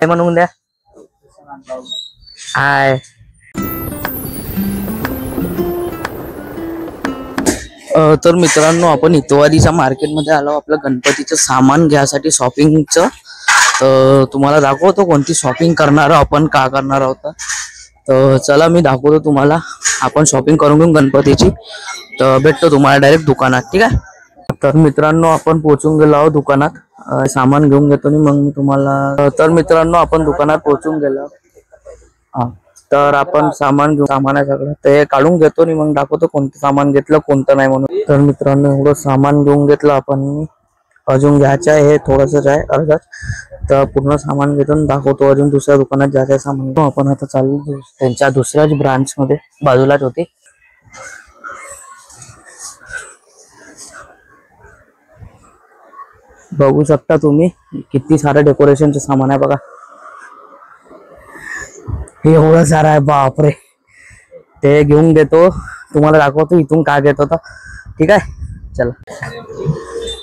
काय म्हणून द्या हाय. तर मित्रांनो आपण इतवारीच्या मार्केटमध्ये आलो आपलं गणपतीचं सामान घ्यायसाठी शॉपिंगचं. तर तुम्हाला दाखवतो कोणती शॉपिंग करणार आहोत आपण, का करणार आहोत. तर चला मी दाखवतो तुम्हाला. आपण शॉपिंग करून घेऊ गणपतीची. तर भेटतो तुम्हाला डायरेक्ट दुकानात, ठीक आहे. तर मित्रांनो आपण पोहोचून गेलो आहोत दुकानात. सामान घेऊन घेतो आणि मग मी तुम्हाला. तर मित्रांनो आपण दुकानात पोहोचून गेलो. हा तर आपण सामान घेऊ, सामान आहे सगळं ते काढून घेतो आणि मग दाखवतो कोणतं सामान घेतलं कोणतं नाही म्हणून. तर मित्रांनो एवढं सामान घेऊन घेतलं आपण. अजून घ्यायचं आहे, हे थोडंसंच आहे अर्धच. तर पूर्ण सामान घेतो आणि दाखवतो. अजून दुसऱ्या दुकानात जायचं आहे सामान. आपण आता चालू त्यांच्या दुसऱ्याच ब्रांच मध्ये, बाजूलाच होती. बघू शकता तुम्ही किती सारं डेकोरेशनचं सामान आहे बघा. एवढं सारं आहे बापरे. ते घेऊन घेतो तुम्हाला दाखवतो इथून काय घेत होता, ठीक आहे चला.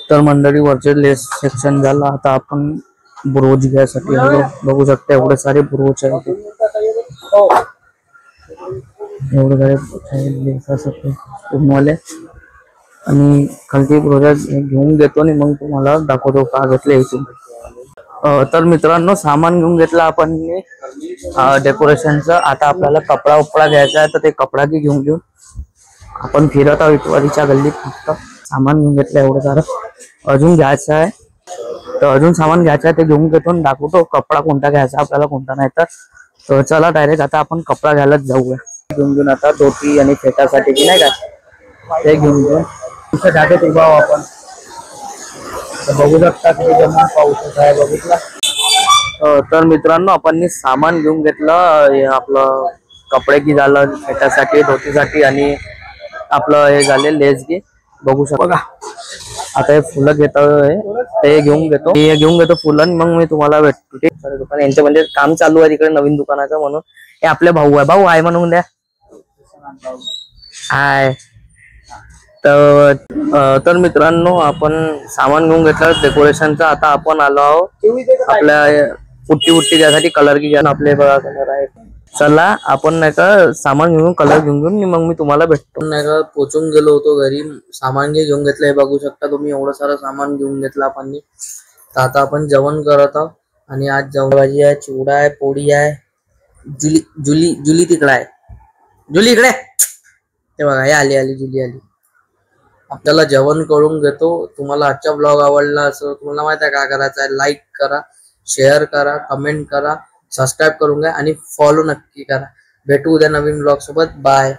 तर मंडळी वरचे लेस सेक्शन झालं. आता आपण ब्रोच घ्यायसाठी आलो. बघू शकता एवढे सारे ब्रोच आहेत, एवढे सारे लेस असते पूर्णवाले. आणि खालती ब्रोच घेऊन घेतो आणि मग तुम्हाला दाखवतो का घेतले इथून. तर मित्रांनो सामान घेऊन घेतलं आपण डेकोरेशनचं. आता आपल्याला कपडा उपडा घ्यायचा आहे, तर ते कपडा की घेऊन घेऊन आपण फिरत आहोत इतवारीच्या गल्लीत. फक्त सामान घेऊन घेतलं एवढं सारं. अजून घ्यायचं आहे, तर अजून सामान घ्यायचं आहे ते घेऊन घेतो आणि दाखवतो कपडा कोणता घ्यायचा आपल्याला कोणता नाही. तर चला डायरेक्ट आता आपण कपडा घ्यायलाच जाऊया. घेऊन घेऊन आता धोती आणि फेटासाठी की नाही का ते घेऊन घेऊन तुमच्या जागेत उभा आहो आपण. बघू शकता किती जमा पाऊस आहे बघितला. तर मित्रांनो आपण सामान घेऊन घेतलं. आपलं कपडे की झालं, फेटासाठी धोतीसाठी आणि आपलं हे झाले लेस की. बघू शकता बघा. आता हे फुलं घेतोय ते घेऊन घेतो, हे घेऊन घेतो फुलं. मग मी तुम्हाला भेटतो. ठीक आहे. दुकान यांच्या म्हणजे काम चालू आहे तिकडे नवीन दुकानाचं, म्हणून हे आपले भाऊ आहे. भाऊ आहे म्हणून द्या हाय. तर मित्रांनो आपण सामान घेऊन घेतलं डेकोरेशनचं. आता आपण आलो आहोत आपल्या पुट्टी पुट्टी त्यासाठी कलर की घ्या. आपले बघा कलर आहे. चला आपण नाही का सामान घेऊन कलर घेऊन मग मी तुम्हाला भेटतो. नाही का पोचून गेलो होतो घरी. सामान घेऊन घेतलं हे बघू शकता तुम्ही. एवढं सारं सामान घेऊन घेतलं आपण. तर आता आपण जेवण करत आहोत. आणि आज जेवण भाजी आहे, चिवडा आहे, पोळी आहे. जुली जुली जुली तिकडे आहे. जुली इकडे ते बघा, हे आली आली जुली आली. आपल्याला जेवण करून घेतो. तुम्हाला आजचा ब्लॉग आवडला असं तुम्हाला माहिती आहे काय करायचं आहे. लाईक करा, शेअर करा, कमेंट करा, सबस्क्राईब करून घ्या आणि फॉलो नक्की करा. भेटू उद्या नवीन ब्लॉग सोबत. बाय.